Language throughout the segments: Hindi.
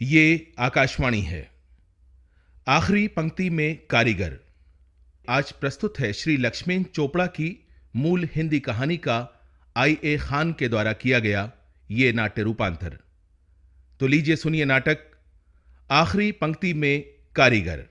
ये आकाशवाणी है। आखिरी पंक्ति में कारीगर। आज प्रस्तुत है श्री लक्ष्मेन चोपड़ा की मूल हिंदी कहानी का आई.ए. खान के द्वारा किया गया ये नाट्य रूपांतर। तो लीजिए सुनिए नाटक आखिरी पंक्ति में कारीगर।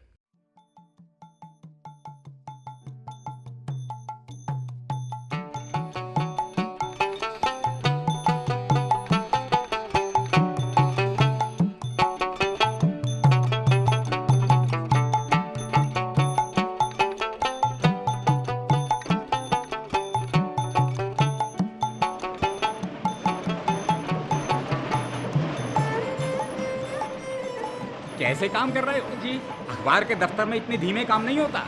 कैसे काम कर रहे हो जी? अखबार के दफ्तर में इतने धीमे काम नहीं होता।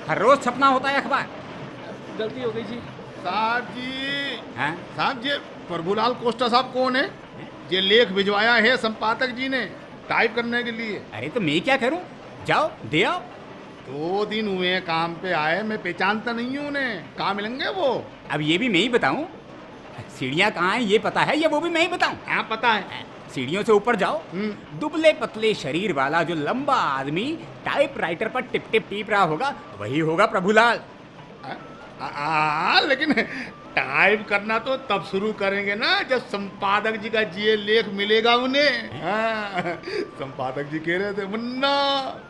हर रोज छपना होता है अखबार। गलती हो गई जी। साहब जी, हैं? साहब जी, प्रभुलाल कोस्टा साहब कौन है? ये लेख भिजवाया है संपादक जी ने टाइप करने के लिए। अरे तो मैं क्या करूं? जाओ दे आओ। 2 दिन हुए हैं काम पे आए, मैं पहचानता नहीं हूँ उन्हें। कहाँ मिलेंगे वो? अब ये भी मैं ही बताऊं? सीढ़ियाँ कहाँ हैं ये पता है या वो भी मैं ही बताऊं? हाँ पता है। सीढ़ियों से ऊपर जाओ। दुबले पतले शरीर वाला जो लंबा आदमी टाइपराइटर पर टिप टिप टीप रहा होगा वही होगा प्रभुलाल। लेकिन टाइप करना तो तब शुरू करेंगे ना जब संपादक जी का ये लेख मिलेगा उन्हें। संपादक जी कह रहे थे, मुन्ना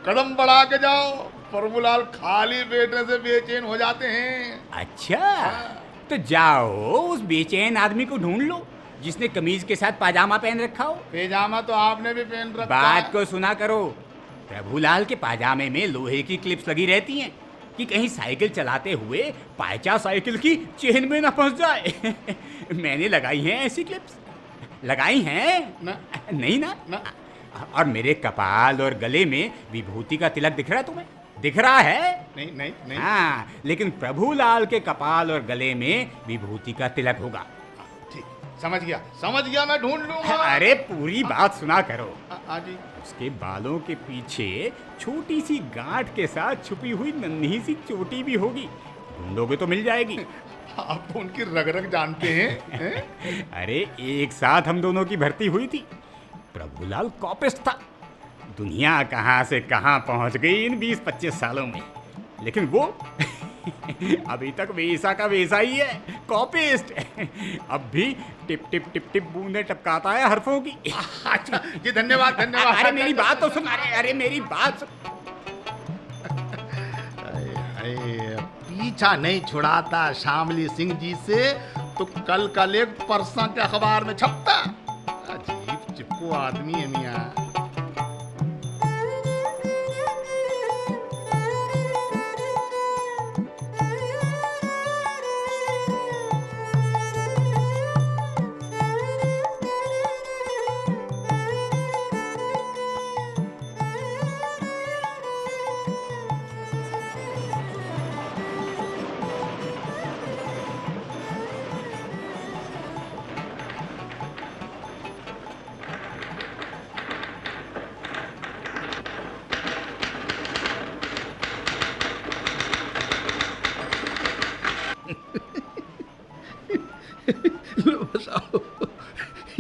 कदम बढ़ा के जाओ, प्रभुलाल खाली बैठने से बेचैन हो जाते हैं। अच्छा, तो जाओ उस बेचैन आदमी को ढूंढ लो जिसने कमीज के साथ पाजामा पहन रखा हो। पैजामा तो आपने भी पहन रखा। बात को सुना करो। प्रभुलाल के पाजामे में लोहे की क्लिप्स लगी रहती हैं कि कहीं साइकिल चलाते हुए पायचा साइकिल की चेन में ना फंस जाए। मैंने लगाई हैं ऐसी क्लिप्स। लगाई हैं ना? नहीं ना? ना। और मेरे कपाल और गले में विभूति का तिलक दिख रहा है तुम्हें? दिख रहा है? नहीं नहीं नहीं। हाँ, लेकिन प्रभुलाल के कपाल और गले में विभूति का तिलक होगा। समझ गया, मैं ढूंढ लूंगा। अरे पूरी बात सुना करो। जी। उसके बालों के पीछे छोटी सी गांठ के साथ छुपी हुई नन्ही सी चोटी भी होगी। ढूंढोगे तो मिल जाएगी। आप तो उनकी रग रग जानते हैं। अरे एक साथ हम दोनों की भर्ती हुई थी। प्रभुलाल कॉपिस्ट था। दुनिया कहाँ से कहाँ पहुंच गई इन 20-25 सालों में, लेकिन वो अभी तक वैसा का वैसा ही है, कॉपिस्ट। अब भी टिप टिप टिप टिप बूंदे टपकाता है हरफों की। अच्छा जी, धन्यवाद। अरे मेरी बात तो सुन। अरे मेरी बात सुन। पीछा नहीं छुड़ाता शामली सिंह जी से तो कल का लेख परसों के अखबार में छपता। अजीब चिपको आदमी है मियां।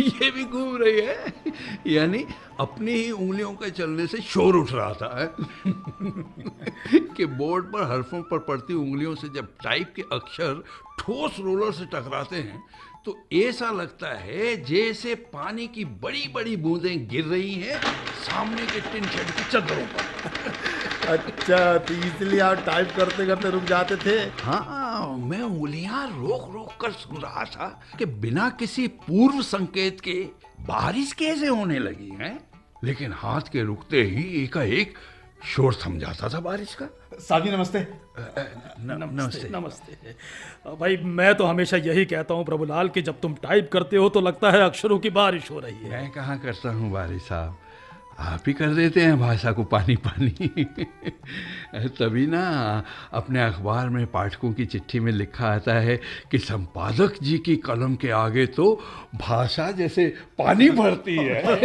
ये भी घूम रही है, यानी अपनी ही उंगलियों के चलने से शोर उठ रहा था है? कि बोर्ड पर हरफों पर पड़ती उंगलियों से जब टाइप के अक्षर ठोस रोलर से टकराते हैं तो ऐसा लगता है जैसे पानी की बड़ी बड़ी बूंदें गिर रही हैं सामने के टिन शेड की चद्दरों पर। अच्छा, तो इसलिए आप टाइप करते करते रुक जाते थे? हाँ, मैं उंगलियां रोक रोक कर सुन रहा था कि बिना किसी पूर्व संकेत के बारिश कैसे होने लगी है, लेकिन हाथ के रुकते ही एकाएक शोर थम जाता था बारिश का। साहब जी नमस्ते। नमस्ते। भाई मैं तो हमेशा यही कहता हूँ प्रभुलाल कि जब तुम टाइप करते हो तो लगता है अक्षरों की बारिश हो रही है। मैं कहाँ करता हूँ बारिश साहब, आप ही कर देते हैं भाषा को पानी पानी। तभी ना अपने अखबार में पाठकों की चिट्ठी में लिखा आता है कि संपादक जी की कलम के आगे तो भाषा जैसे पानी भरती है।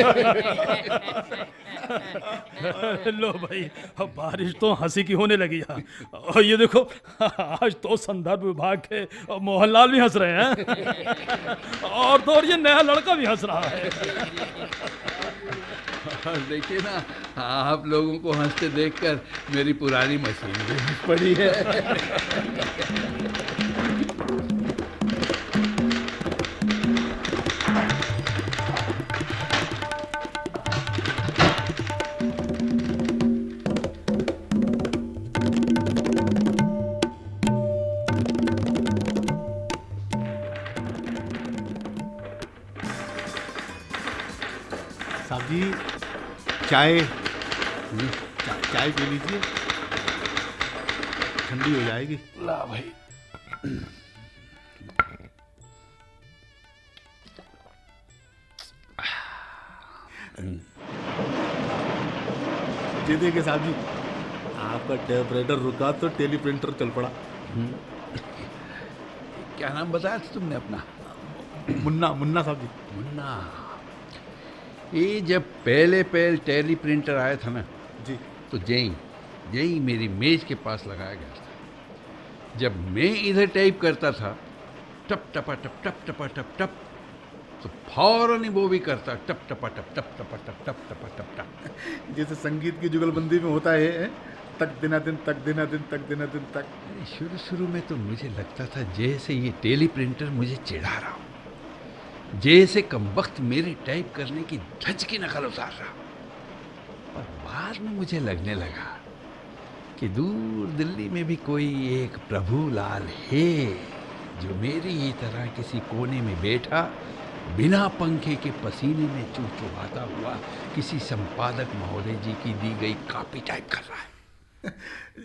लो भाई, अब बारिश तो हंसी की होने लगी है। और ये देखो, आज तो संदर्भ विभाग के मोहनलाल भी हंस रहे हैं और तो और ये नया लड़का भी हंस रहा है। और देखिए ना, आप लोगों को हंसते देखकर मेरी पुरानी मशीन भी हंस पड़ी है। साहब जी चाय चाय पी लीजिए, ठंडी हो जाएगी। ला भाई। जी देखिए साहब जी, आपका टाइपराइटर रुका तो टेली प्रिंटर चल पड़ा। क्या नाम बताया था तुमने अपना? मुन्ना, मुन्ना साहब जी। मुन्ना। ये जब पहले टेली प्रिंटर आया था ना, जी तो यही मेरी मेज के पास लगाया गया था। जब मैं इधर टाइप करता था, टप टपा टप टप टपा टप टप, तो फौरन ही वो भी करता टप टपा टप टप टपा टप टप टपा टप टप। जैसे संगीत की जुगलबंदी में होता है, तक दिना दिन तक दिना दिन तक दिना दिन तक। शुरू में तो मुझे लगता था जैसे ये टेली प्रिंटर मुझे चिढ़ा रहा हो, जैसे कमबख्त मेरी टाइप करने की धज की नकल उतार रहा हो। और बाद में मुझे लगने लगा कि दूर दिल्ली में भी कोई एक प्रभुलाल है जो मेरी ही तरह किसी कोने में बैठा बिना पंखे के पसीने में चुहचुहाता हुआ किसी संपादक महोदय जी की दी गई कॉपी टाइप कर रहा है।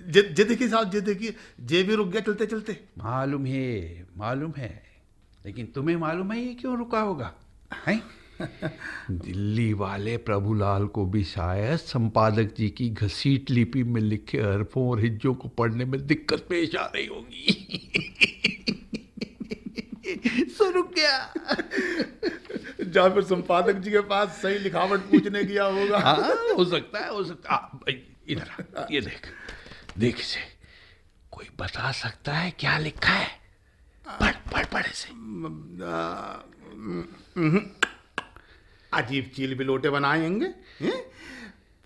जे देखिए साहब, जे देखिए, जे भी रुक गया चलते चलते। मालूम है, लेकिन तुम्हें मालूम है ये क्यों रुका होगा? हैं? दिल्ली वाले प्रभुलाल को भी शायद संपादक जी की घसीट लिपि में लिखे हरफों और हिज्जों को पढ़ने में दिक्कत पेश आ रही होगी। सो रुक गया। जहाँ फिर संपादक जी के पास सही लिखावट पूछने गया होगा। हाँ, हो सकता है। इधर ये देख इसे। कोई बता सकता है क्या लिखा है? पढ़ इसे। अजीब चील बिलोटे बनाएंगे हैं?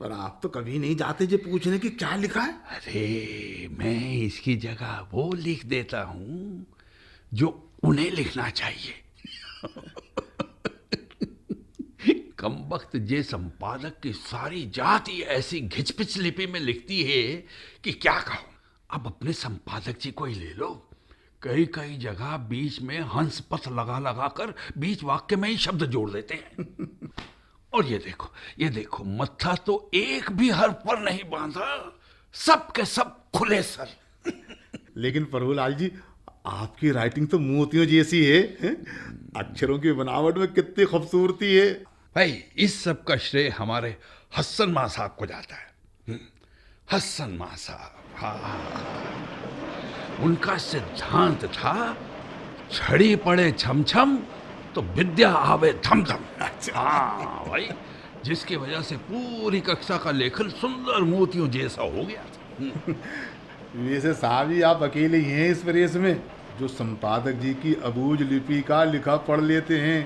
पर आप तो कभी नहीं जाते जे पूछने की क्या लिखा है। अरे मैं इसकी जगह वो लिख देता हूँ जो उन्हें लिखना चाहिए। कमबख्त जे संपादक की सारी जात ही ऐसी घिचपिच लिपि में लिखती है कि क्या कहूँ। अब अपने संपादक जी को ही ले लो, कई जगह बीच में हंस पथ लगा कर बीच वाक्य में ही शब्द जोड़ देते हैं। और ये देखो मत्था तो एक भी हर्फ पर नहीं बांधा, सब के सब खुले सर। लेकिन प्रभुलाल जी, आपकी राइटिंग तो मोतियों जैसी है, हैं? अक्षरों की बनावट में कितनी खूबसूरती है। भाई इस सब का श्रेय हमारे हसन मां साहब को जाता है। हसन मां साहब, हाँ, उनका सिद्धांत था छड़ी पड़े छम छम तो विद्या आवे धम धम। हाँ भाई, जिसकी वजह से पूरी कक्षा का लेखन सुंदर मोतियों जैसा हो गया था। वैसे साहब जी, आप अकेले ही हैं इस प्रेस में जो संपादक जी की अबूझ लिपि का लिखा पढ़ लेते हैं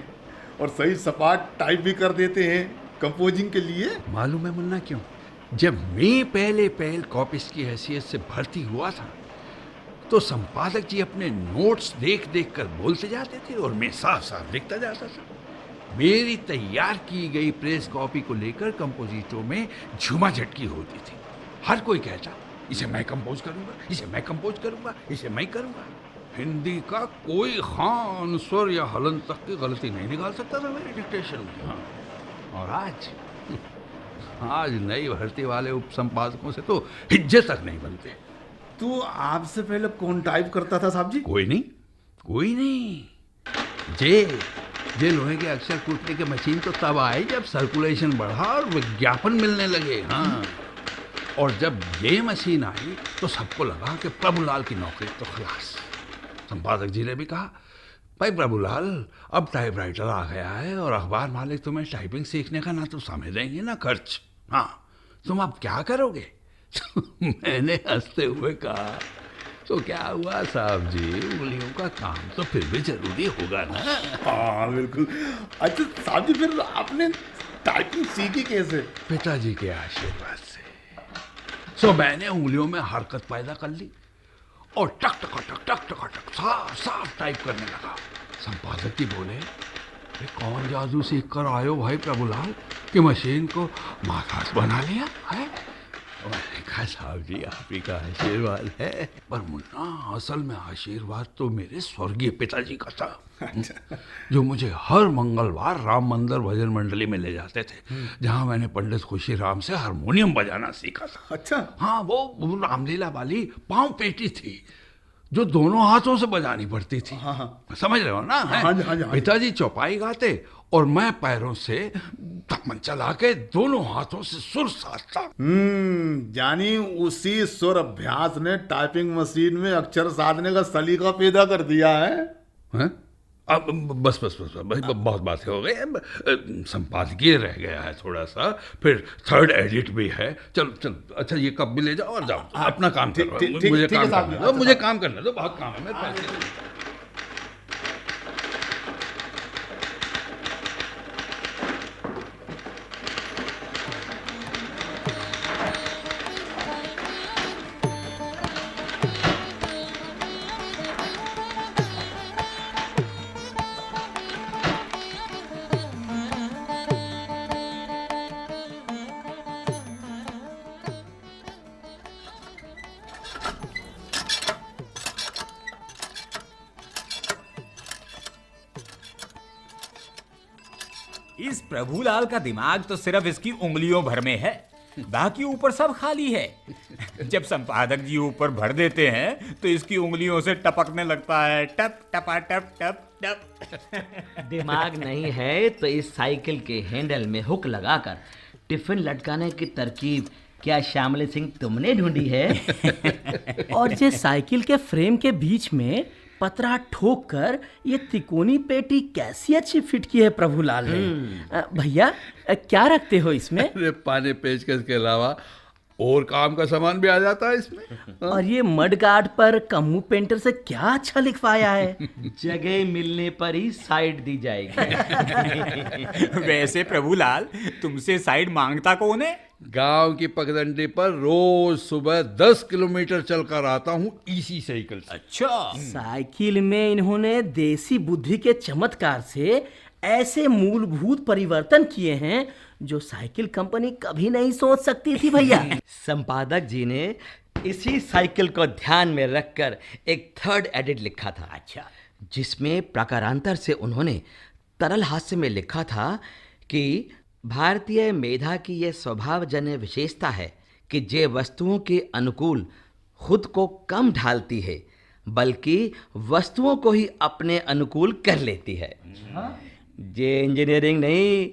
और सही सपाट टाइप भी कर देते हैं कंपोजिंग के लिए। मालूम है मुन्ना क्यों? जब मैं पहले कॉपिस्ट की हैसियत से भर्ती हुआ था तो संपादक जी अपने नोट्स देख कर बोलते जाते थे और मैं साफ लिखता जाता था। मेरी तैयार की गई प्रेस कॉपी को लेकर कंपोजिटों में झुमाझटकी होती थी। हर कोई कहता, इसे मैं कंपोज करूंगा, इसे मैं कंपोज करूंगा, इसे मैं करूंगा। हिंदी का कोई खान स्वर या हलन तक की गलती नहीं निकाल सकता था मेरे डिक्टेशन में। हाँ। और आज नई भर्ती वाले उप संपादकों से तो हिज्जे तक नहीं बनते। तो आपसे पहले कौन टाइप करता था साहब जी? कोई नहीं। जे लोहे के अक्षर कूटने की मशीन तो तब आई जब सर्कुलेशन बढ़ा और विज्ञापन मिलने लगे। हाँ, और जब ये मशीन आई तो सबको लगा कि प्रभुलाल की नौकरी तो खलास। संपादक जी ने भी कहा, भाई प्रभुलाल, अब टाइपराइटर आ गया है और अखबार मालिक तुम्हें टाइपिंग सीखने का ना तो समय देंगे ना खर्च। हाँ, तुम अब क्या करोगे? मैंने हंसते हुए कहा, तो क्या हुआ साहब जी, उंगलियों का काम तो फिर भी जरूरी होगा ना। हाँ बिल्कुल। अच्छा साहब जी, फिर आपने टाइपिंग सीखी कैसे? पिताजी के आशीर्वाद से। सो मैंने उंगलियों में हरकत पैदा कर ली और टक टक टक टक टक टक साफ साफ टाइप करने लगा। संपादक जी बोले, ये कौन जादू सीख कर आए हो भाई प्रभुलाल कि मशीन को महाराज बना लिया है? मैंने कहा, साहब जी आप ही का आशीर्वाद है। पर मुन्ना, असल में आशीर्वाद तो मेरे स्वर्गीय पिताजी का था, जो मुझे हर मंगलवार राम मंदिर भजन मंडली में ले जाते थे, जहां मैंने पंडित खुशीराम से हारमोनियम बजाना सीखा था। अच्छा। हाँ, वो रामलीला वाली पांव पेटी थी जो दोनों हाथों से बजानी पड़ती थी। हाँ। समझ रहे हो ना? हाँ जी, हाँ जी, हाँ जी। पिताजी चौपाई गाते और मैं पैरों से थपन चला के दोनों हाथों से सुर साधता। यानी उसी सुर अभ्यास ने टाइपिंग मशीन में अक्षर साधने का सलीका पैदा कर दिया है। हैं? अब बस बस बस भाई, बहुत बातें हो गई। अब संपादकीय रह गया है थोड़ा सा, फिर थर्ड एडिट भी है। चलो चलो, अच्छा ये कप भी ले जाओ और जाओ अपना काम करो। मुझे काम करना दो, मुझे काम करना दो, बहुत काम है मेरे पास। इस प्रभुलाल का दिमाग तो सिर्फ इसकी उंगलियों भर में है, बाकी ऊपर सब खाली है। जब संपादक जी ऊपर भर देते हैं तो इसकी उंगलियों से टपकने लगता है, टप टपा टप टप टप। दिमाग नहीं है तो इस साइकिल के हैंडल में हुक लगाकर टिफिन लटकाने की तरकीब क्या श्यामली सिंह तुमने ढूंढी है? और ये साइकिल के फ्रेम के बीच में पतरा ठोक कर ये तिकोनी पेटी कैसी अच्छी फिट की है प्रभुलाल ने। भैया क्या रखते हो इसमें? अरे पाने पेचकस के अलावा और काम का सामान भी आ जाता है इसमें। और ये मड गार्ड पर कम्मू पेंटर से क्या अच्छा लिखवाया है? जगह मिलने पर ही साइड दी जाएगी। वैसे प्रभुलाल, तुमसे साइड मांगता कौन है? गांव की पगडंडी पर रोज सुबह 10 किलोमीटर चलकर आता हूँ इसी साइकिल से। अच्छा। साइकिल में इन्होंने देसी बुद्धि के चमत्कार से ऐसे मूलभूत परिवर्तन किए हैं जो साइकिल कंपनी कभी नहीं सोच सकती थी भैया। संपादक जी ने इसी साइकिल को ध्यान में रखकर एक थर्ड एडिट लिखा था। अच्छा। जिसमें प्रकारांतर से उन्होंने तरल हास्य में लिखा था कि भारतीय मेधा की यह स्वभावजन्य विशेषता है कि जे वस्तुओं के अनुकूल खुद को कम ढालती है, बल्कि वस्तुओं को ही अपने अनुकूल कर लेती है। जे इंजीनियरिंग नहीं,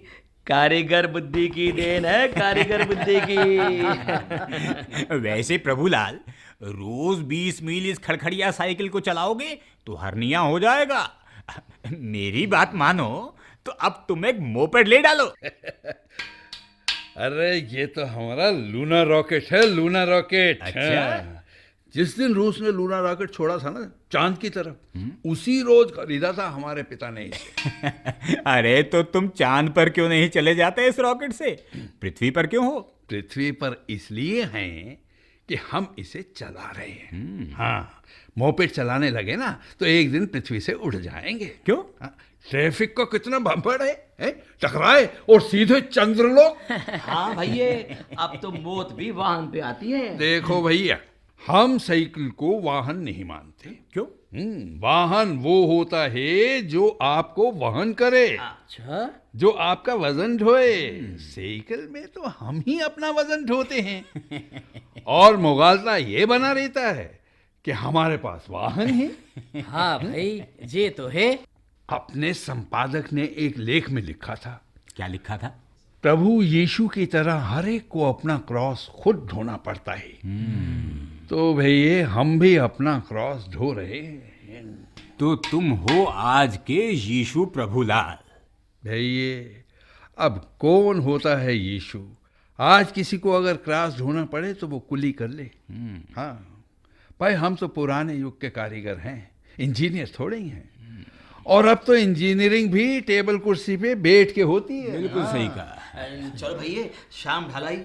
कारीगर बुद्धि की देन है, कारीगर बुद्धि की। वैसे प्रभुलाल, रोज 20 मील इस खड़खड़िया साइकिल को चलाओगे तो हर्निया हो जाएगा। मेरी बात मानो तो अब तुम एक मोपेड ले डालो। अरे ये तो हमारा लूना रॉकेट है, लूना रॉकेट। अच्छा। जिस दिन रूस ने लूना रॉकेट छोड़ा था ना चांद की तरफ, उसी रोज खरीदा था हमारे पिता ने इसे। अरे तो तुम चांद पर क्यों नहीं चले जाते इस रॉकेट से? पृथ्वी पर क्यों हो? पृथ्वी पर इसलिए हैं कि हम इसे चला रहे हैं। हाँ, मोपेड चलाने लगे ना तो एक दिन पृथ्वी से उड़ जाएंगे। क्यों? ट्रैफिक का कितना भंपड़ है? टकराए और सीधे चंद्रलोक। हाँ भैया, अब तो मौत भी वाहन पे आती है। देखो भैया, हम साइकिल को वाहन नहीं मानते। क्यों? वाहन वो होता है जो आपको वहन करे। अच्छा। जो आपका वजन ढोए। साइकिल में तो हम ही अपना वजन ढोते हैं। और मुगालता ये बना रहता है कि हमारे पास वाहन है। हाँ भाई, ये तो है। अपने संपादक ने एक लेख में लिखा था। क्या लिखा था? प्रभु यीशु की तरह हर एक को अपना क्रॉस खुद ढोना पड़ता है। तो भैया, हम भी अपना क्रॉस ढो रहे हैं। तो तुम हो आज के यीशु प्रभुलाल। भैया, अब कौन होता है यीशु? आज किसी को अगर क्रॉस ढोना पड़े तो वो कुली कर ले। हाँ भाई, हम तो पुराने युग के कारीगर हैं, इंजीनियर थोड़े ही हैं। और अब तो इंजीनियरिंग भी टेबल कुर्सी पे बैठ के होती है। बिल्कुल सही कहा। चलो भैया, शाम ढलाई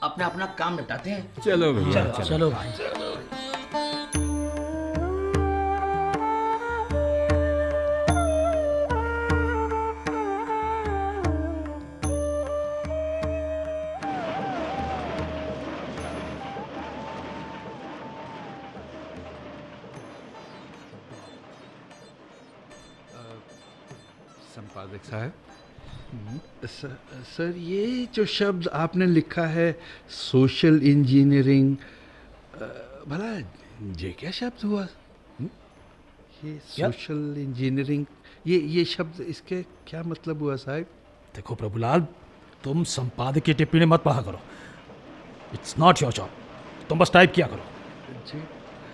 अपना अपना काम निपटाते हैं। चलो भैया चलो भाई। संपादक साहब, सर ये जो शब्द आपने लिखा है सोशल इंजीनियरिंग, भला ये क्या शब्द हुआ? ये सोशल इंजीनियरिंग, ये शब्द इसके क्या मतलब हुआ साहब? देखो प्रभुलाल, तुम संपादक की टिप्पणी मत पढ़ा करो। It's not your job. तुम बस टाइप किया करो। जी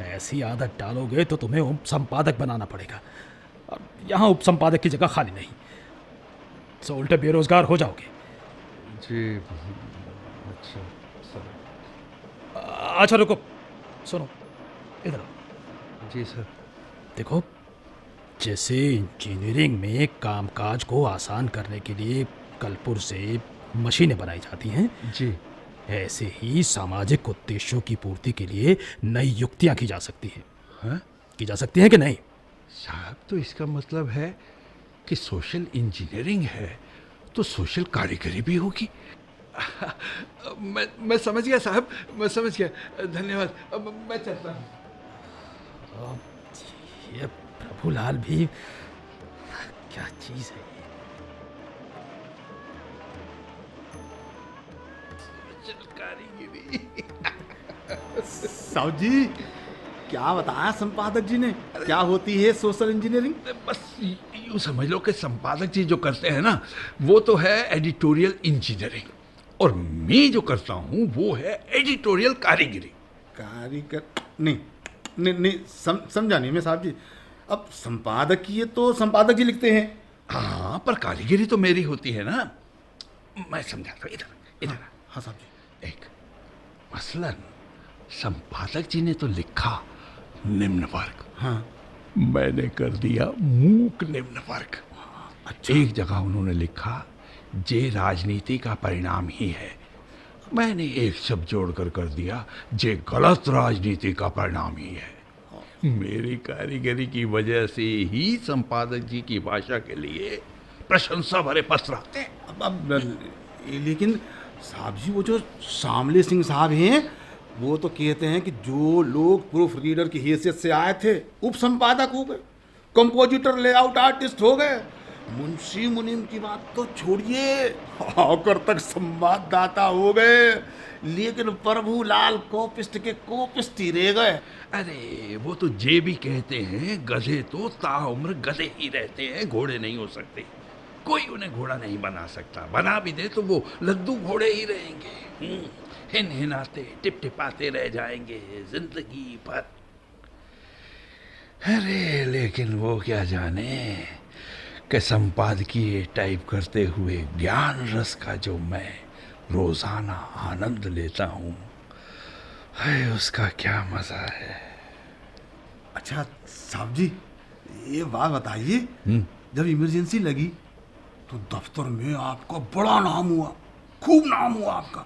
ऐसी आदत डालोगे तो तुम्हें उप संपादक बनाना पड़ेगा, और यहाँ उप संपादक की जगह खाली नहीं, तो उल्टे बेरोजगार हो जाओगे। जी, अच्छा सर। अच्छा रुको, सुनो इधर आओ। जी सर। देखो, जैसे इंजीनियरिंग में कामकाज को आसान करने के लिए कलपुर से मशीनें बनाई जाती हैं, जी ऐसे ही सामाजिक उद्देश्यों की पूर्ति के लिए नई युक्तियां की जा सकती हैं। हाँ की जा सकती हैं कि नहीं? साहब, तो इसका मतलब है कि सोशल इंजीनियरिंग है तो सोशल कारीगरी भी होगी। मैं समझ गया साहब, मैं समझ गया, धन्यवाद। अब मैं चलता हूँ। ये प्रभुलाल भी क्या चीज है। साहब जी, क्या बताया संपादक जी ने, क्या होती है सोशल इंजीनियरिंग? बस यूँ समझ लो कि संपादक जी जो करते हैं ना, वो तो है एडिटोरियल इंजीनियरिंग, और मैं जो करता हूँ वो है एडिटोरियल कारीगरी। कारीगर नहीं, नहीं नहीं, समझा नहीं मैं साहब जी। अब संपादक की ये तो संपादक जी लिखते हैं। हाँ, पर कारीगरी तो मेरी होती है ना। मैं समझाता हूँ, इधर इधर। हाँ साहब जी। एक मसलन संपादक जी ने तो लिखा निम्न वर्ग, हाँ मैंने कर दिया मूक निम्न वर्ग। अच्छा। एक जगह उन्होंने लिखा जे राजनीति का परिणाम ही है, मैंने एक शब्द जोड़कर कर दिया जे गलत राजनीति का परिणाम ही है। मेरी कारीगरी की वजह से ही संपादक जी की भाषा के लिए प्रशंसा भरे पत्र आते हैं। अब लेकिन साहब जी, वो जो शामली सिंह साहब हैं, वो तो कहते हैं कि जो लोग प्रूफ रीडर की हैसियत से आए थे उप संपादक हो गए, कंपोजिटर, लेआउट आर्टिस्ट हो गए। मुंशी मुनीम की बात तो छोड़िए, आकर तक संवाददाता हो गए, लेकिन प्रभुलाल कोपिस्ट के कोपिस्ट ही रह गए। अरे वो तो जे भी कहते हैं, गधे तो ताउम्र गधे ही रहते हैं, घोड़े नहीं हो सकते। कोई उन्हें घोड़ा नहीं बना सकता, बना भी दे तो वो लद्दू घोड़े ही रहेंगे, हिन हिनाते टिप टिपाते रह जाएंगे जिंदगी भर। अरे लेकिन वो क्या जाने कि संपादकीय टाइप करते हुए ज्ञान रस का जो मैं रोजाना आनंद लेता हूँ, है उसका क्या मजा है। अच्छा साहब जी, ये बात बताइए, जब इमरजेंसी लगी तो दफ्तर में आपका बड़ा नाम हुआ, खूब नाम हुआ आपका।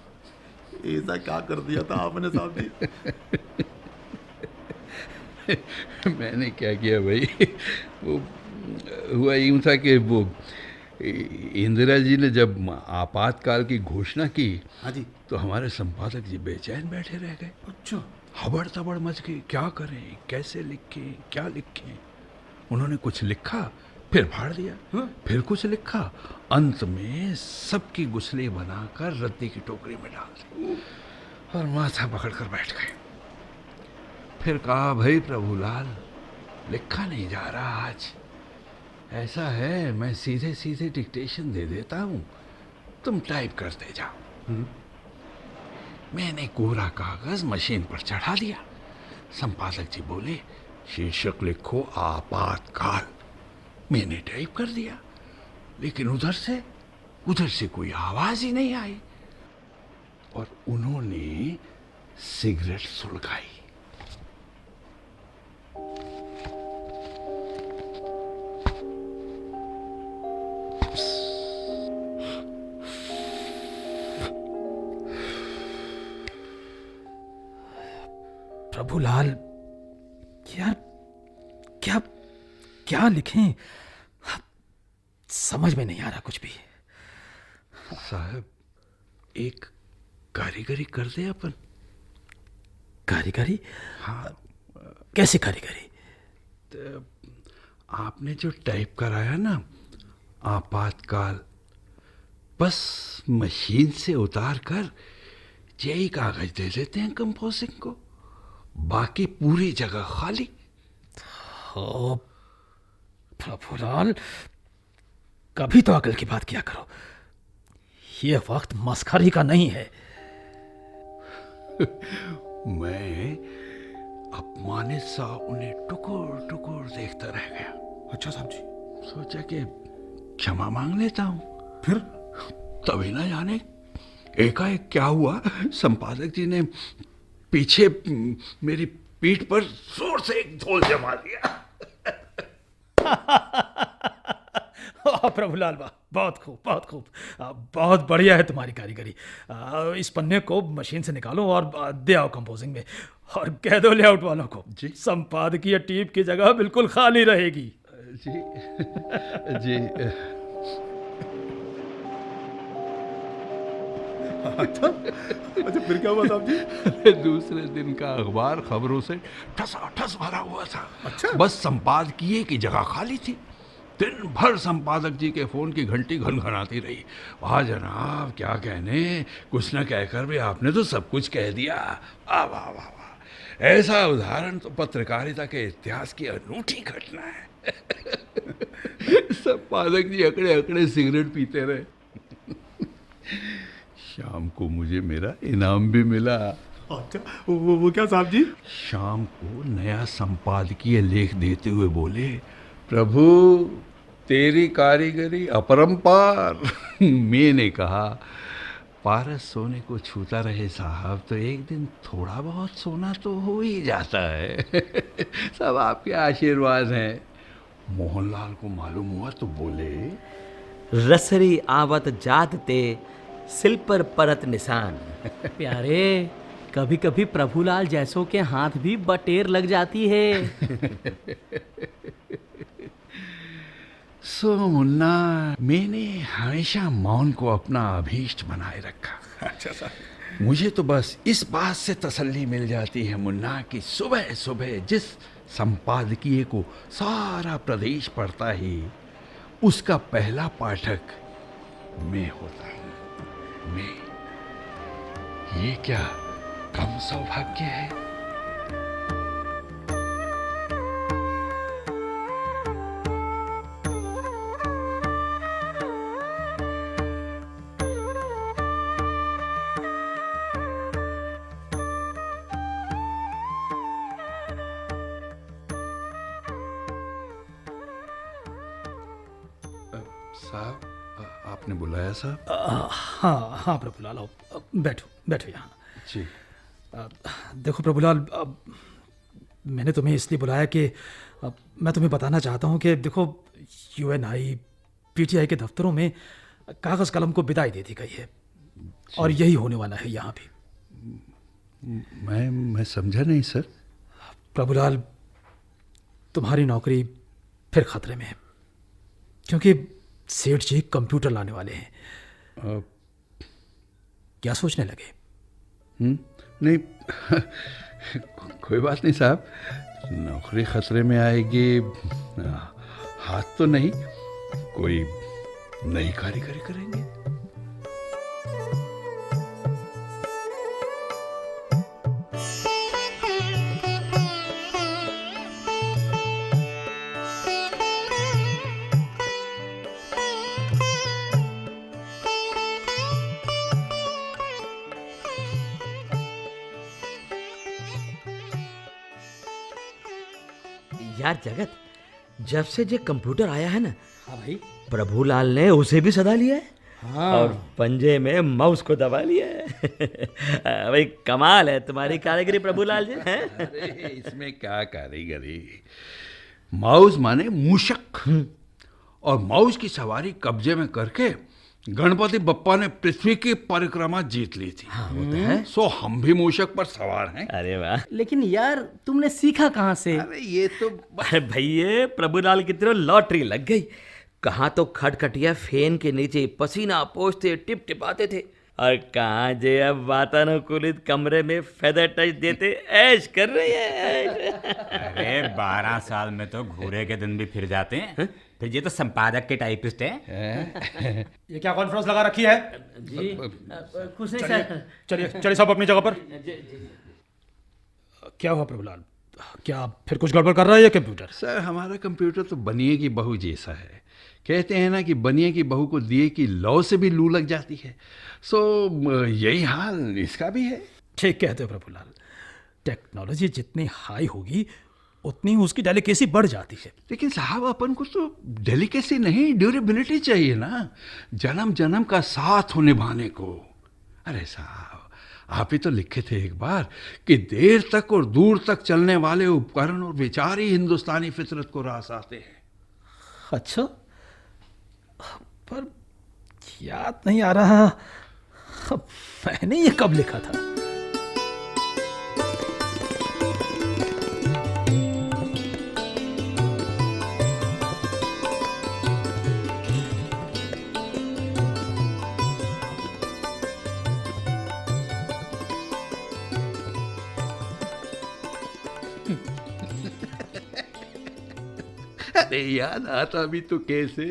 ऐसा क्या कर दिया था आपने साहब जी? मैंने क्या किया भाई, वो हुआ यूँ था कि वो इंदिरा जी ने जब आपातकाल की घोषणा की, हाँ जी। तो हमारे संपादक जी बेचैन बैठे रह गए। अच्छा। हबड़ तबड़ मच गई, क्या करें, कैसे लिखें, क्या लिखें। उन्होंने कुछ लिखा, फिर फाड़ दिया, फिर कुछ लिखा, अंत में सबकी गुस्ले बनाकर रद्दी की टोकरी में डाल दी और माथा पकड़कर बैठ गए। फिर कहा, भाई प्रभुलाल, लिखा नहीं जा रहा आज। ऐसा है, मैं सीधे सीधे डिक्टेशन दे देता हूँ, तुम टाइप करते जाओ। मैंने कोरा कागज मशीन पर चढ़ा दिया। संपादक जी बोले, शीर्षक लिखो आपातकाल। मैंने टाइप कर दिया, लेकिन उधर से कोई आवाज ही नहीं आई, और उन्होंने सिगरेट सुलगाई। प्रभुलाल, यार क्या क्या लिखें, समझ में नहीं आ रहा कुछ भी। साहब, एक कारीगरी कर दे अपन। कारीगरी? हाँ, कैसी कारीगरी? आपने जो टाइप कराया ना, आपातकाल, बस मशीन से उतार कर यही कागज दे देते हैं कंपोजिंग को, बाकी पूरी जगह खाली। ओ प्रभुलाल, कभी तो अकल की बात किया करो, ये वक्त मस्खरी का नहीं है। मैं अपमानित सा उन्हें टुकुर टुकुर देखता रह गया। अच्छा साहब जी। सोचा कि क्षमा मांग लेता हूं, फिर? तभी ना जाने एकाएक क्या हुआ, संपादक जी ने पीछे मेरी पीठ पर जोर से एक धोल जमा दिया। प्रभुलाल, वाह, बहुत खूब, बहुत खूब, बहुत बढ़िया है तुम्हारी कारीगरी। इस पन्ने को मशीन से निकालो और दे आओ कंपोजिंग में, और कह दो लेआउट वालों को जी। संपादकीय टीप की जगह बिल्कुल खाली रहेगी। जी जी। अच्छा, फिर क्या हुआ साहब जी? दूसरे दिन का अखबार खबरों से ठसाठस भरा हुआ था। अच्छा। बस संपादकीय की जगह खाली थी। दिन भर संपादक जी के फोन की घंटी घनघनाती रही। वाह जनाब, क्या कहने, कुछ न कहकर भी आपने तो सब कुछ कह दिया। वाह वाह वाह वाह, ऐसा उदाहरण तो पत्रकारिता के इतिहास की अनूठी घटना है। संपादक जी अकड़े अकड़े सिगरेट पीते रहे। शाम को मुझे मेरा इनाम भी मिला। अच्छा, वो क्या साहब जी? शाम को नया संपादकीय लेख देते हुए बोले, प्रभु तेरी कारीगरी अपरंपार। मैंने कहा, पारस सोने को छूता रहे साहब, तो एक दिन थोड़ा बहुत सोना तो हो ही जाता है। सब आपके आशीर्वाद हैं। मोहनलाल को मालूम हुआ तो बोले, रसरी आवत जात ते सिल पर परत निशान। प्यारे, कभी कभी प्रभुलाल जैसों के हाथ भी बटेर लग जाती है। सो मुन्ना, मैंने हमेशा मौन को अपना अभीष्ट बनाए रखा। अच्छा साहब। मुझे तो बस इस बात से तसल्ली मिल जाती है मुन्ना कि सुबह सुबह जिस संपादकीय को सारा प्रदेश पढ़ता है, उसका पहला पाठक मैं होता हूँ। मैं, ये क्या कम सौभाग्य है। साहब, आपने बुलाया साहब? हाँ हाँ प्रभुलाल, आओ, बैठो बैठो यहाँ। जी। देखो प्रभुलाल, मैंने तुम्हें इसलिए बुलाया कि मैं तुम्हें बताना चाहता हूँ कि देखो, यूएनआई पीटीआई के दफ्तरों में कागज़ कलम को विदाई दे दी गई है, और यही होने वाला है यहाँ भी। मैं समझा नहीं सर। प्रभुलाल, तुम्हारी नौकरी फिर खतरे में है, क्योंकि सेठ जी कंप्यूटर लाने वाले हैं। क्या सोचने लगे? नहीं, कोई बात नहीं साहब, नौकरी खतरे में आएगी, हाथ तो नहीं, कोई नई कारीगरी करेंगे। यार जगत, जब से जो कंप्यूटर आया है ना, हाँ भाई। प्रभुलाल ने उसे भी सदा लिया है। हाँ। और पंजे में माउस को दबा लिया है। भाई कमाल है तुम्हारी कारीगरी प्रभुलाल जी, हैं? अरे इसमें क्या कारीगरी, माउस माने मूषक, और माउस की सवारी कब्जे में करके गणपति बप्पा ने पृथ्वी की परिक्रमा जीत ली थी। हाँ वो तो है। सो हम भी मूषक पर सवार हैं। अरे वाह, लेकिन यार तुमने सीखा कहाँ से? अरे ये तो अरे भैया, प्रभुलाल की तरह लॉटरी लग गई। कहाँ तो खटखटिया फैन के नीचे पसीना पोंछते टिप टिपाते थे, और कहाँ जे अब वातानुकूलित कमरे में फेदर टच देते ऐश कर रहे हैं। अरे 12 साल में तो घूरे के दिन भी फिर जाते हैं। फिर ये तो संपादक के टाइपिस्ट हैं। ये क्या कॉन्फ्रेंस लगा रखी है? जी कुछ नहीं सर। चलिए चलिए सब अपनी जगह पर। क्या हुआ प्रभुलाल, क्या फिर कुछ गड़बड़ कर रहा है ये कंप्यूटर? सर, हमारा कंप्यूटर तो बनिए की बहू जैसा है। कहते हैं ना कि बनिए की बहू को दिए की लौ से भी लू लग जाती है। सो यही हाल इसका भी है। ठीक कहते हो प्रभुलाल, टेक्नोलॉजी जितनी हाई होगी उतनी उसकी डेलिकेसी बढ़ जाती है। लेकिन साहब, अपन को तो डेलिकेसी नहीं, ड्यूरेबिलिटी चाहिए ना, जन्म जन्म का साथ हो निभाने को। अरे साहब, आप ही तो लिखे थे एक बार कि देर तक और दूर तक चलने वाले उपकरण और विचार ही हिंदुस्तानी फितरत को रास आते हैं। अच्छा, पर याद नहीं आ रहा मैंने ये कब लिखा था। अरे याद आता भी तो कैसे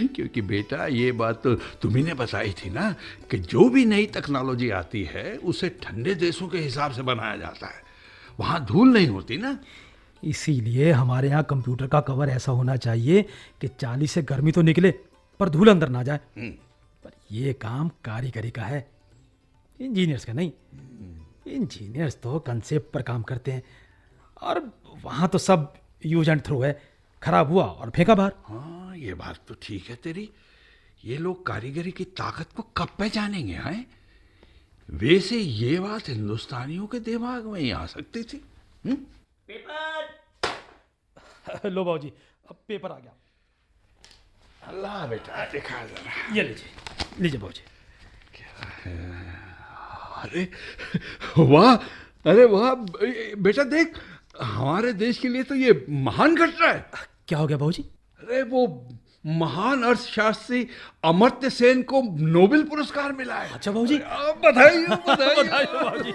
क्योंकि बेटा, ये बात तो तुम्ही ने बताई थी ना कि जो भी नई टेक्नोलॉजी आती है उसे ठंडे देशों के हिसाब से बनाया जाता है, वहाँ धूल नहीं होती ना। इसीलिए हमारे यहाँ कंप्यूटर का कवर ऐसा होना चाहिए कि 40 से गर्मी तो निकले पर धूल अंदर ना जाए। पर ये काम कारीगरी का है, इंजीनियर्स का नहीं। इंजीनियर्स तो कंसेप्ट पर काम करते हैं, और वहाँ तो सब यूज एंड थ्रो है, खराब हुआ और फेंका बाहर। हाँ, ये बात तो ठीक है तेरी। ये लोग कारीगरी की ताकत को कब पहचानेंगे? हैं वैसे ये बात हिंदुस्तानियों के दिमाग में ही आ सकती थी। पेपर। लो बाबूजी, अब पेपर आ गया। अल्लाह बेटा, दिखा जरा। ये लीजिए लीजिए बाबूजी। अरे वाह, अरे वाह बेटा, देख, हमारे देश के लिए तो ये महान घटना है। क्या हो गया बाबूजी? अरे वो महान अर्थशास्त्री अमर्त्य सेन को नोबेल पुरस्कार मिला है। अच्छा बाबूजी, बधाई हो, बधाई हो। बधाई हो बाबूजी।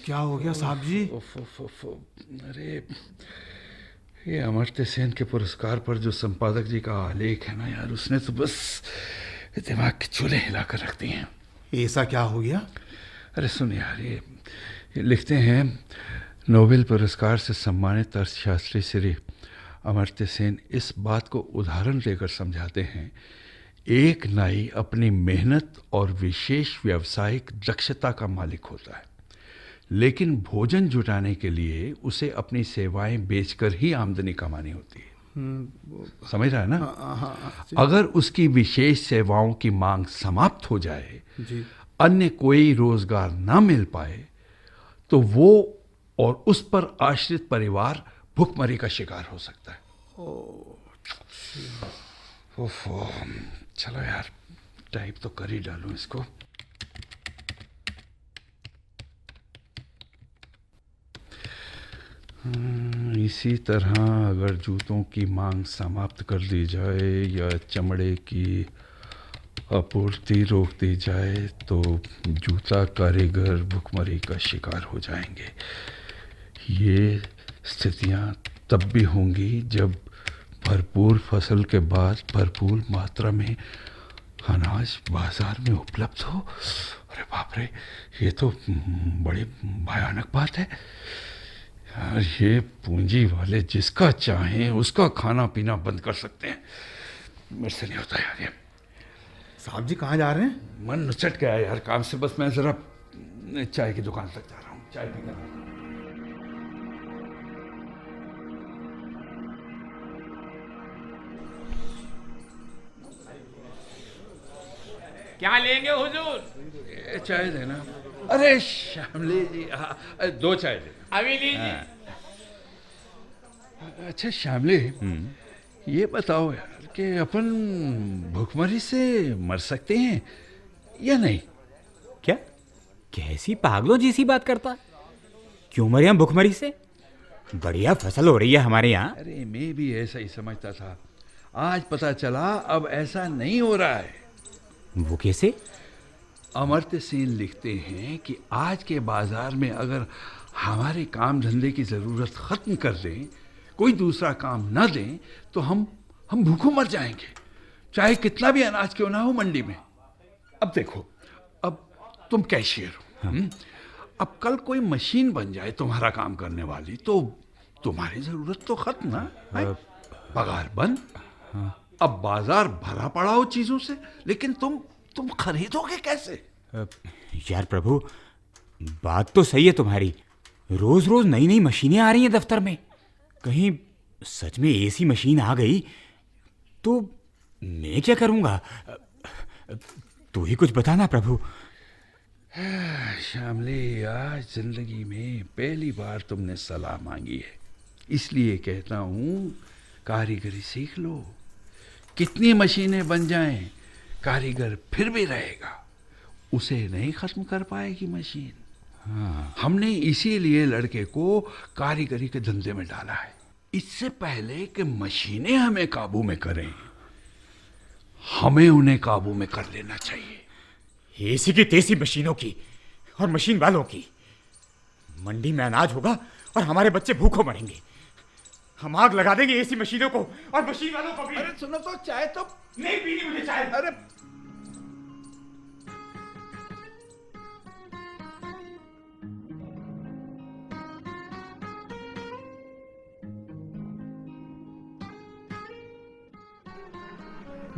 क्या हो गया साहब जी? अरे ये अमर्त्य सेन के पुरस्कार पर जो संपादक जी का आलेख है ना यार, उसने तो बस दिमाग के चूल्हे हिला कर रख दिए हैं। ऐसा क्या हो गया? अरे सुन यार, ये लिखते हैं, नोबेल पुरस्कार से सम्मानित अर्थशास्त्री श्री अमर्त्य सेन इस बात को उदाहरण देकर समझाते हैं, एक नाई अपनी मेहनत और विशेष व्यावसायिक दक्षता का मालिक होता है, लेकिन भोजन जुटाने के लिए उसे अपनी सेवाएं बेचकर ही आमदनी कमानी होती है। समझ रहा है ना? अगर उसकी विशेष सेवाओं की मांग समाप्त हो जाए, अन्य कोई रोजगार ना मिल पाए, तो वो और उस पर आश्रित परिवार भूखमरी का शिकार हो सकता है। ओफो, चलो यार, टाइप तो कर ही डालूं इसको। इसी तरह अगर जूतों की मांग समाप्त कर दी जाए या चमड़े की आपूर्ति रोक दी जाए, तो जूता कारीगर भुखमरी का शिकार हो जाएंगे। ये स्थितियां तब भी होंगी जब भरपूर फसल के बाद भरपूर मात्रा में अनाज बाजार में उपलब्ध हो। अरे बाप रे, ये तो बड़ी भयानक बात है यार। ये पूंजी वाले जिसका चाहें उसका खाना पीना बंद कर सकते हैं। मेरे से नहीं होता यार ये। साहब जी कहाँ जा रहे हैं? मन नुचट गया यार काम से, बस मैं जरा चाय की दुकान तक जा रहा हूँ, चाय पीकर। क्या लेंगे हुजूर? चाय देना। अरे श्यामली जी, हाँ, 2 चाय देना। अभी लीजिए। अच्छा श्यामली, ये बताओ यार कि अपन भूखमरी से मर सकते हैं या नहीं? क्या? कैसी पागलों जैसी बात करता? क्यों मरे हम भुखमरी से? बढ़िया फसल हो रही है हमारे यहाँ। अरे मैं भी ऐसा ही समझता था, आज पता चला अब ऐसा नहीं हो रहा है। वो कैसे? अमर्त्य सेन लिखते हैं कि आज के बाजार में अगर हमारे काम धंधे की ज़रूरत ख़त्म कर दें, कोई दूसरा काम न दें, तो हम भूखों मर जाएंगे, चाहे कितना भी अनाज क्यों ना हो मंडी में। अब देखो, अब तुम कैशियर हो, अब कल कोई मशीन बन जाए तुम्हारा काम करने वाली, तो तुम्हारी ज़रूरत तो ख़त्म ना है? पगार बंद। अब बाजार भरा पड़ा हो चीज़ों से, लेकिन तुम खरीदोगे कैसे? यार प्रभु, बात तो सही है तुम्हारी। रोज रोज नई नई मशीनें आ रही हैं दफ्तर में। कहीं सच में ऐसी मशीन आ गई तो मैं क्या करूंगा? तू ही कुछ बताना प्रभु। श्यामली, आज जिंदगी में पहली बार तुमने सलाह मांगी है, इसलिए कहता हूँ कारीगरी सीख लो। कितनी मशीनें बन जाएं, कारीगर फिर भी रहेगा, उसे नहीं खत्म कर पाएगी मशीन। हमने इसीलिए लड़के को कारीगरी के धंधे में डाला है, इससे पहले कि मशीनें हमें काबू में करें, हमें उन्हें काबू में कर लेना चाहिए। ऐसी की तेसी मशीनों की और मशीन वालों की। मंडी में अनाज होगा और हमारे बच्चे भूखों मरेंगे। हम आग लगा देंगे ऐसी मशीनों को और मशीन वालों को भी। अरे सुनो तो, चाय तो नहीं पीनी मुझे चाय। अरे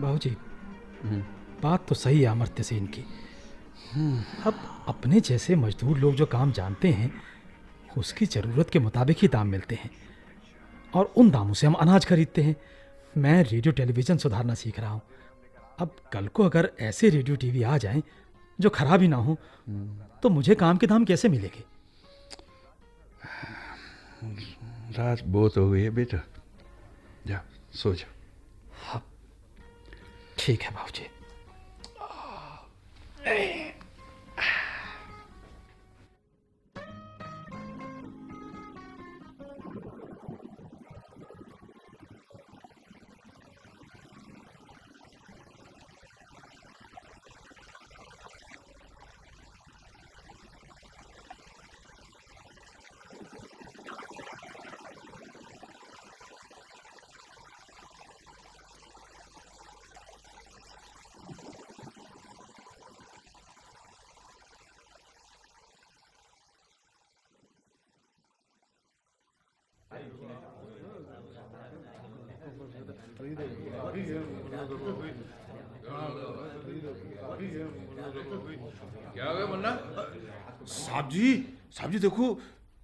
बाबूजी, बात तो सही है अमर्त्य सेन की। अब अपने जैसे मजदूर लोग जो काम जानते हैं, उसकी ज़रूरत के मुताबिक ही दाम मिलते हैं और उन दामों से हम अनाज खरीदते हैं। मैं रेडियो टेलीविज़न सुधारना सीख रहा हूँ। अब कल को अगर ऐसे रेडियो टीवी आ जाएं जो खराब ही ना हो, तो मुझे काम के दाम कैसे मिलेंगे? रात बहुत हो गई है बेटा, जा सो जा। ठीक है बाबूजी। क्या हो गया मुन्ना? साहब जी देखो,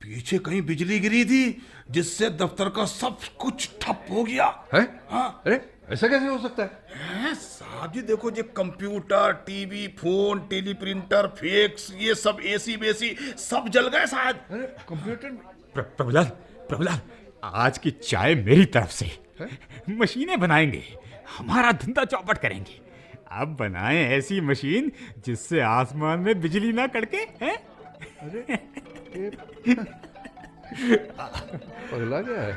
पीछे कहीं बिजली गिरी थी जिससे दफ्तर का सब कुछ ठप हो गया है? हाँ। अरे ऐसा कैसे हो सकता है? साहब जी देखो, ये computer, TV, phone, teleprinter, fax, ये सब एसी बेसी सब जल गए शायद। अरे कंप्यूटर में प्रभुलाल, आज की चाय मेरी तरफ से। मशीनें बनाएंगे, हमारा धंधा चौपट करेंगे। अब बनाएं ऐसी मशीन जिससे आसमान में बिजली ना कड़के, हैं? पगला गया है।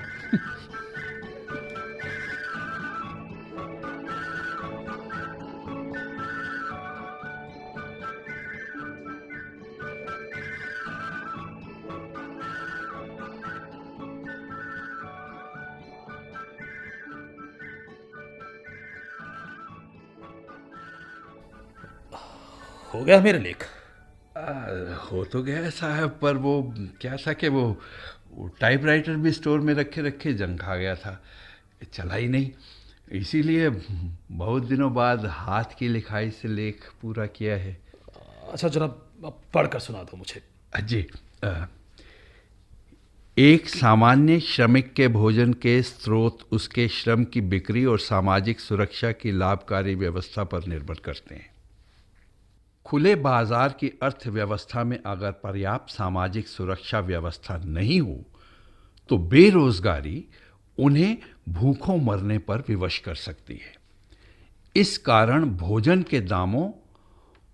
हो गया मेरा लेख। हो तो गया साहब, पर वो क्या था कि वो टाइपराइटर भी स्टोर में रखे जंग खा गया था, चला ही नहीं। इसीलिए बहुत दिनों बाद हाथ की लिखाई से लेख पूरा किया है। अच्छा जरा पढ़कर सुना दो मुझे। जी, एक सामान्य श्रमिक के भोजन के स्रोत उसके श्रम की बिक्री और सामाजिक सुरक्षा की लाभकारी व्यवस्था पर निर्भर करते हैं। खुले बाजार की अर्थव्यवस्था में अगर पर्याप्त सामाजिक सुरक्षा व्यवस्था नहीं हो तो बेरोजगारी उन्हें भूखों मरने पर विवश कर सकती है। इस कारण भोजन के दामों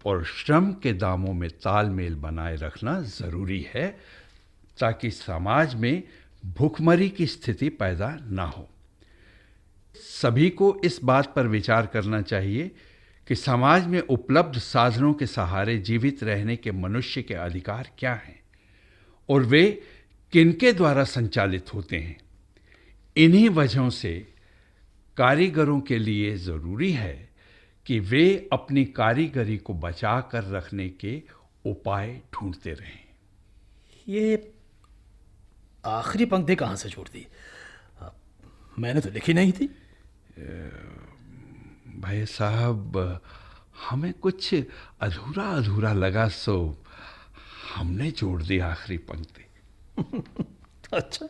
और श्रम के दामों में तालमेल बनाए रखना जरूरी है ताकि समाज में भूखमरी की स्थिति पैदा ना हो। सभी को इस बात पर विचार करना चाहिए कि समाज में उपलब्ध साधनों के सहारे जीवित रहने के मनुष्य के अधिकार क्या हैं और वे किनके द्वारा संचालित होते हैं। इन्हीं वजहों से कारीगरों के लिए ज़रूरी है कि वे अपनी कारीगरी को बचा कर रखने के उपाय ढूंढते रहें। ये आखिरी पंक्ति कहाँ से जोड़ दी? मैंने तो लिखी नहीं थी। भाई साहब, हमें कुछ अधूरा अधूरा लगा सो हमने जोड़ दी आखिरी पंक्ति। अच्छा,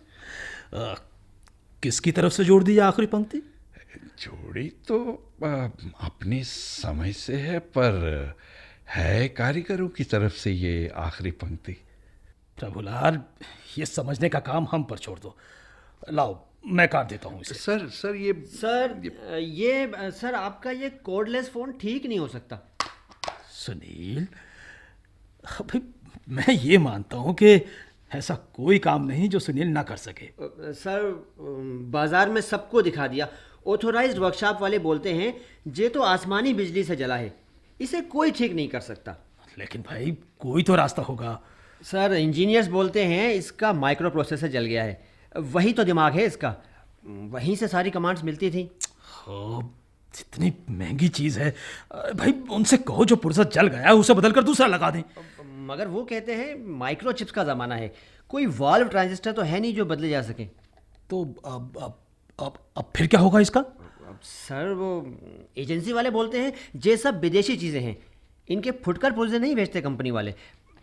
किसकी तरफ से जोड़ दी आखिरी पंक्ति? जोड़ी तो अपनी समझ से है, पर है कारीगरों की तरफ से ये आखिरी पंक्ति। प्रभुलाल, ये समझने का काम हम पर छोड़ दो। लाओ, मैं काट देता हूँ इसे। सर ये सर आपका ये कोडलेस फोन ठीक नहीं हो सकता। सुनील, भाई मैं ये मानता हूँ कि ऐसा कोई काम नहीं जो सुनील ना कर सके। सर, बाजार में सबको दिखा दिया। ऑथोराइज्ड वर्कशॉप वाले बोलते हैं ये तो आसमानी बिजली से जला है, इसे कोई ठीक नहीं कर सकता। लेकिन भाई कोई तो रास्ता होगा। सर, इंजीनियर्स बोलते हैं इसका माइक्रो प्रोसेसर जल गया है, वही तो दिमाग है इसका, वहीं से सारी कमांड्स मिलती थी। इतनी महंगी चीज़ है भाई, उनसे कहो जो पुर्जा जल गया है उसे बदलकर दूसरा लगा दें। मगर वो कहते हैं माइक्रो चिप्स का ज़माना है, कोई वाल्व ट्रांजिस्टर तो है नहीं जो बदले जा सके। तो अब फिर क्या होगा इसका? सर, वो एजेंसी वाले बोलते हैं ये सब विदेशी चीज़ें हैं, इनके फुटकर पुर्जे नहीं भेजते कंपनी वाले।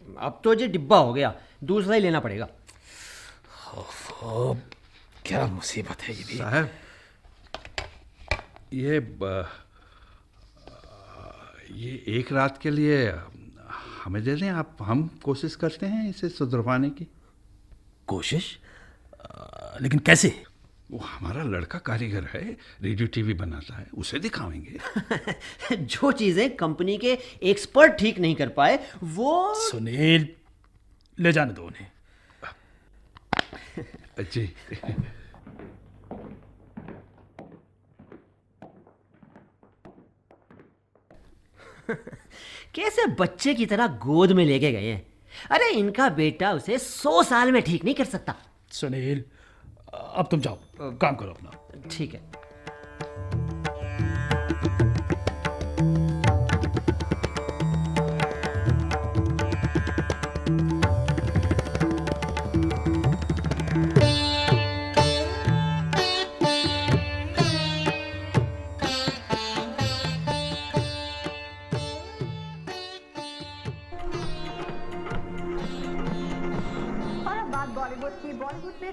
अब तो ये डिब्बा हो गया, दूसरा ही लेना पड़ेगा। क्या मुसीबत है ये भी। साहब, ये एक रात के लिए हमें दे दें आप, हम कोशिश करते हैं इसे सुधरवाने की। कोशिश? लेकिन कैसे? वो हमारा लड़का कारीगर है, रेडियो टीवी बनाता है, उसे दिखावेंगे। जो चीज़ें कंपनी के एक्सपर्ट ठीक नहीं कर पाए वो। सुनील, ले जाने दो उन्हें। जी। कैसे बच्चे की तरह गोद में लेके गए हैं। अरे इनका बेटा उसे 100 साल में ठीक नहीं कर सकता। सुनील, अब तुम जाओ, काम करो अपना। ठीक है।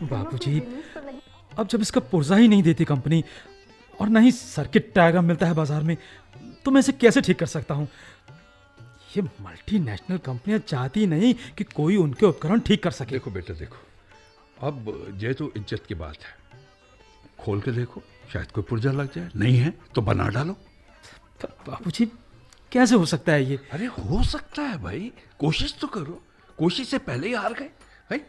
बाबूजी, अब जब इसका पुर्जा ही नहीं देती कंपनी और ना ही सर्किट डायग्राम मिलता है बाजार में, तो मैं इसे कैसे ठीक कर सकता हूँ? ये मल्टीनेशनल कंपनियां चाहती नहीं कि कोई उनके उपकरण ठीक कर सके। देखो बेटा, देखो, अब ये तो इज्जत की बात है, खोल के देखो, शायद कोई पुर्जा लग जाए। नहीं है तो बना डालो। बाबूजी, कैसे हो सकता है ये? अरे हो सकता है भाई, कोशिश तो करो। कोशिश से पहले ही हार गए भाई।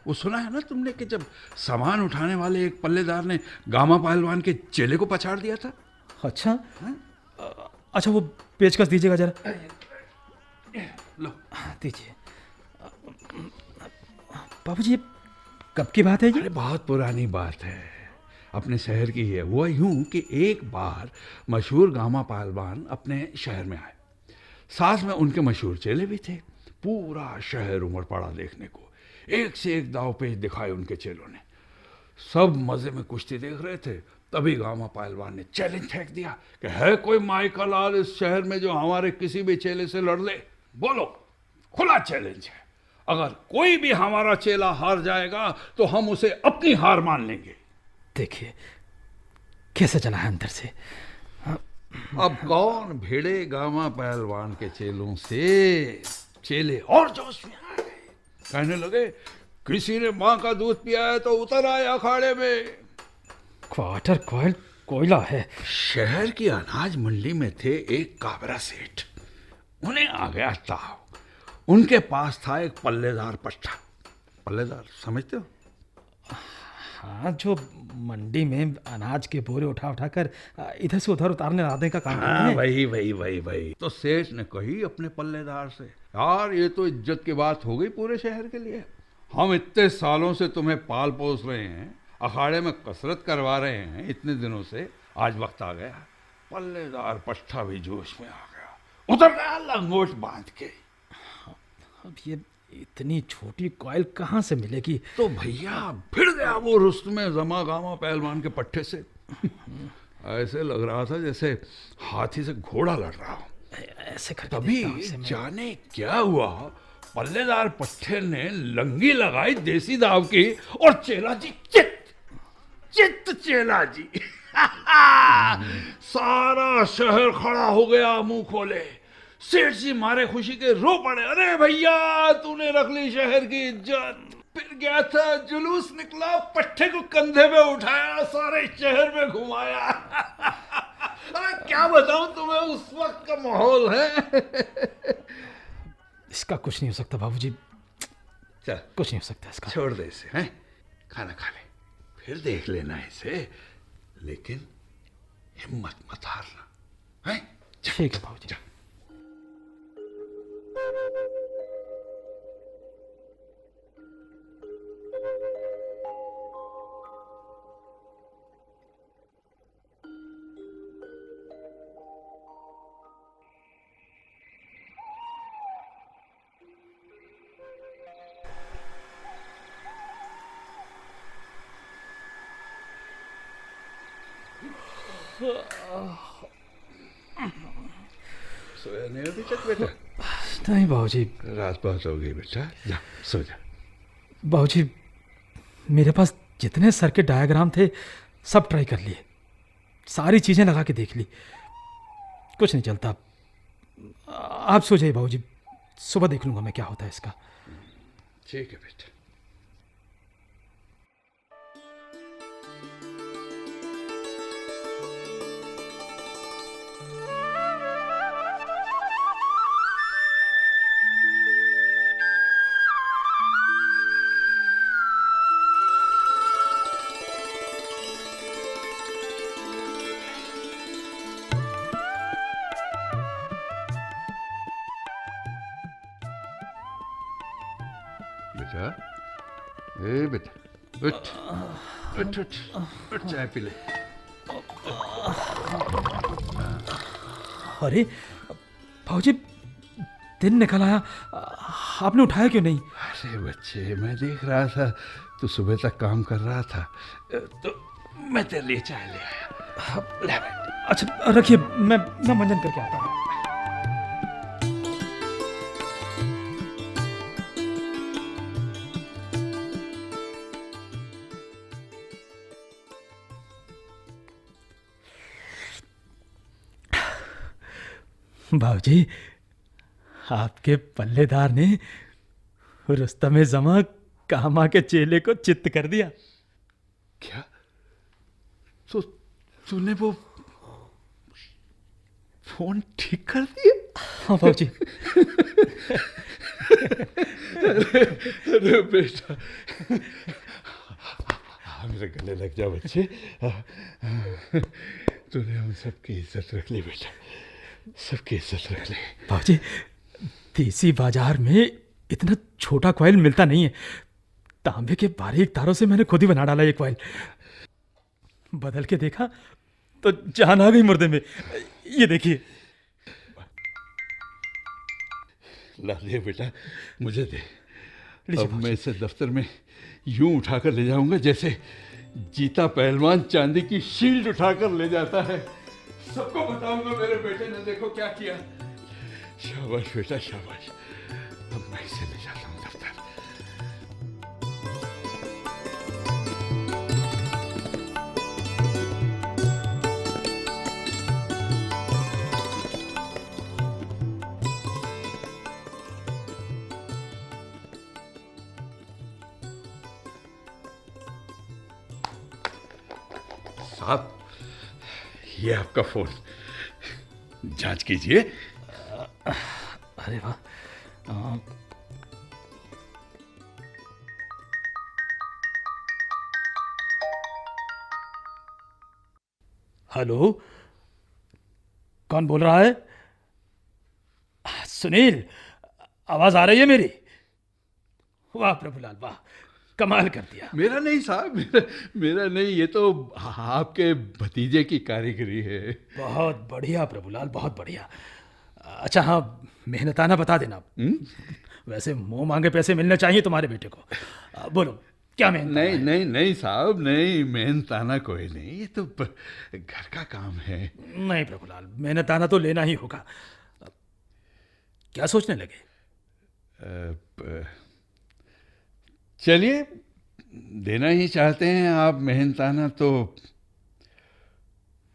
वो सुना है ना तुमने कि जब सामान उठाने वाले एक पल्लेदार ने गामा पहलवान के चेले को पछाड़ दिया था। अच्छा, अच्छा वो पेचकस दीजिएगा जरा। लो दीजिए। बाबूजी, कब की बात है ये? अरे बहुत पुरानी बात है, अपने शहर की है। हुआ यूं कि एक बार मशहूर गामा पहलवान अपने शहर में आए, साथ में उनके मशहूर चेले भी थे। पूरा शहर उमड़ पड़ा देखने को, एक से एक दाव पेच दिखाए उनके चेलों ने। सब मजे में कुश्ती देख रहे थे, तभी गामा पहलवान ने चैलेंज फेंक दिया कि है कोई माई का लाल इस शहर में जो हमारे किसी भी चेले से लड़ ले? बोलो, खुला चैलेंज है। अगर कोई भी हमारा चेला हार जाएगा तो हम उसे अपनी हार मान लेंगे। देखिए कैसे चला है अंदर से। अब कौन भिड़े गामा पहलवान के चेलों से। चेले और जोश में आ गए, कहने लगे किसी ने माँ का दूध पिया है तो उतर आए अखाड़े में। क्वार्टर कॉइल कोयला है। शहर की अनाज मंडी में थे एक काबरा सेठ, उन्हें आ गया ताव। उनके पास था एक पल्लेदार पट्टा। पल्लेदार समझते हो? हाँ, जो मंडी में अनाज के बोरे उठा उठा कर इधर से उधर उतारने लादने का काम करते हाँ, हैं। वही। तो सेठ ने कही अपने पल्लेदार से, यार ये तो इज्जत की बात हो गई पूरे शहर के लिए। हम इतने सालों से तुम्हें पाल पोस रहे हैं, अखाड़े में कसरत करवा रहे हैं इतने दिनों से, आज वक्त आ गया। पल्लेदार पट्टा भी जोश में आ गया, उतर गया लंगोट बांध के। अब ये इतनी छोटी कॉइल कहाँ से मिलेगी? तो भैया भिड़ गया वो रुस्त में जमा गामा पहलवान के पट्टे से। ऐसे लग रहा था जैसे हाथी से घोड़ा लड़ रहा हो। ऐसे करके तभी देखता हूँ इसे मैं। जाने क्या हुआ, पल्लेदार पट्टे ने लंगी लगाई देसी दाव की और चेला जी चित चेला जी। सारा शहर खड़ा हो गया मुंह खोले। सेठ जी मारे खुशी के रो पड़े, अरे भैया तूने रख ली शहर की इज्जत। फिर गया था जुलूस निकला, पट्टे को कंधे पे उठाया, सारे शहर में घुमाया। अरे क्या बताऊं तुम्हें उस वक्त का माहौल है। इसका कुछ नहीं हो सकता बाबूजी, चल कुछ नहीं हो सकता इसका। छोड़ दे इसे, हैं? खाना खा ले, फिर देख लेना इसे, लेकिन हिम्मत मत हारना, हैं? ठीक है बाबूजी। सोया नहीं अभी तक बेटा? नहीं बाबूजी, रात बहुत हो गई बेटा, जा सो जा। बाबूजी मेरे पास जितने सर्किट डायग्राम थे सब ट्राई कर लिए, सारी चीज़ें लगा के देख ली, कुछ नहीं चलता। आप सो जाइए बाबूजी, सुबह देख लूँगा मैं क्या होता है इसका। ठीक है बेटा। बेटा, ए बेटा, उठ उठ उठ उठ, चाय पी ले। अरे बाबूजी दिन निकल आया, आपने उठाया क्यों नहीं? अरे बच्चे, मैं देख रहा था तू सुबह तक काम कर रहा था, तो मैं तेरे लिए चाय ले आया। ले बेटा। अच्छा रखिए, मैं मंजन करके आता हूँ। बाबूजी आपके पल्लेदार ने रुस्तमे जमा कामा के चेले को चित्त कर दिया। क्या? तो तूने वो फोन ठीक कर दिया? हाँ बाबूजी। अरे बेटा, मेरे गले लग जा बच्चे। तूने हम सबकी इज्जत रख ली बेटा, सबकी इज्जत रख ली। बाबूजी देसी बाजार में इतना छोटा कॉइल मिलता नहीं है, तांबे के बारीक तारों से मैंने खुद ही बना डाला ये कॉइल। बदल के देखा तो जान आ गई मुर्दे में। ये देखिए। ला दे बेटा, मुझे दे। लीजिए अब मैं इसे दफ्तर में यूं उठाकर ले जाऊंगा जैसे जीता पहलवान चांदी की शील्ड उठाकर ले जाता है। सबको बताऊंगा मेरे बेटे ने देखो क्या किया। शाबाश बेटा शाबाश। अब मैं इसे ले जाता हूँ दफ्तर। साहब, ये आपका फोन, जांच कीजिए। अरे वाह। हेलो, कौन बोल रहा है? सुनील, आवाज आ रही है मेरी? वाह प्रभुलाल, वाह, कमाल कर दिया। मेरा नहीं साहब, मेरा नहीं, ये तो आपके भतीजे की कारीगरी है। बहुत बढ़िया प्रभुलाल, बहुत बढ़िया। अच्छा हाँ, मेहनताना बता देना। वैसे मुंह मांगे पैसे मिलने चाहिए तुम्हारे बेटे को। बोलो, क्या मेहनत? नहीं नहीं नहीं साहब, नहीं, मेहनताना कोई नहीं, ये तो घर का काम है। नहीं प्रभुलाल, मेहनताना तो लेना ही होगा। क्या सोचने लगे? चलिए, देना ही चाहते हैं आप मेहनताना, तो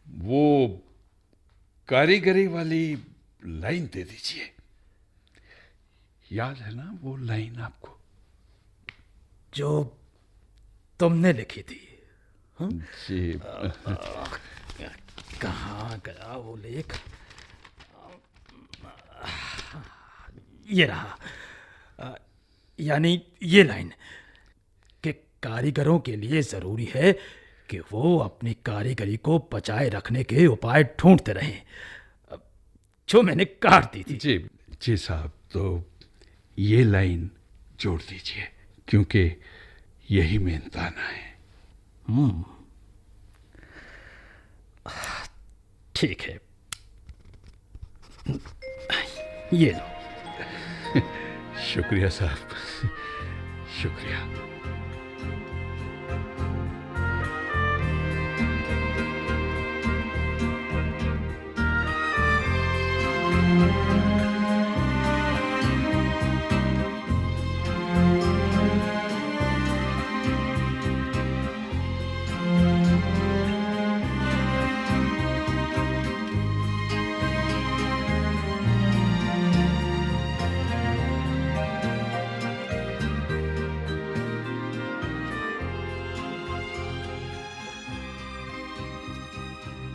वो कारीगरी वाली लाइन दे दीजिए। याद है ना वो लाइन आपको, जो तुमने लिखी थी? जी। कहाँ गया वो लेख? ये रहा। यानी ये लाइन कि कारीगरों के लिए जरूरी है कि वो अपनी कारीगरी को बचाए रखने के उपाय ढूंढते रहें, जो मैंने काट दी थी। जी जी साहब, तो ये लाइन जोड़ दीजिए, क्योंकि यही मेहनताना है। ठीक है, ये लो। शुक्रिया साहब, शुक्रिया।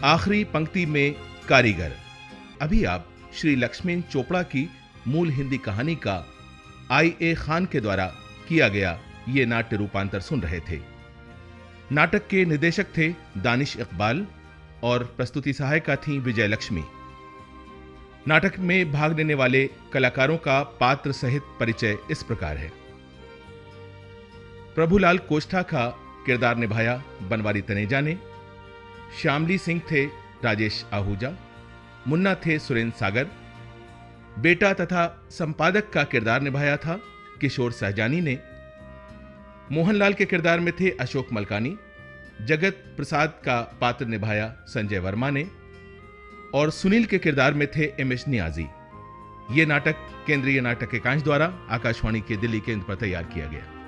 आखिरी पंक्ति में कारीगर। अभी आप श्री लक्ष्मण चोपड़ा की मूल हिंदी कहानी का I.A. खान के द्वारा किया गया ये नाट्य रूपांतर सुन रहे थे। नाटक के निदेशक थे दानिश इकबाल और प्रस्तुति सहायिका थी विजय लक्ष्मी। नाटक में भाग लेने वाले कलाकारों का पात्र सहित परिचय इस प्रकार है। प्रभुलाल कोष्ठा का किरदार निभाया बनवारी तनेजा ने। श्यामली सिंह थे राजेश आहूजा। मुन्ना थे सुरेंद्र सागर। बेटा तथा संपादक का किरदार निभाया था किशोर सहजानी ने। मोहनलाल के किरदार में थे अशोक मलकानी। जगत प्रसाद का पात्र निभाया संजय वर्मा ने और सुनील के किरदार में थे एम.एस. नियाजी। ये नाटक केंद्रीय नाटक एकांश द्वारा आकाशवाणी के दिल्ली केंद्र पर तैयार किया गया।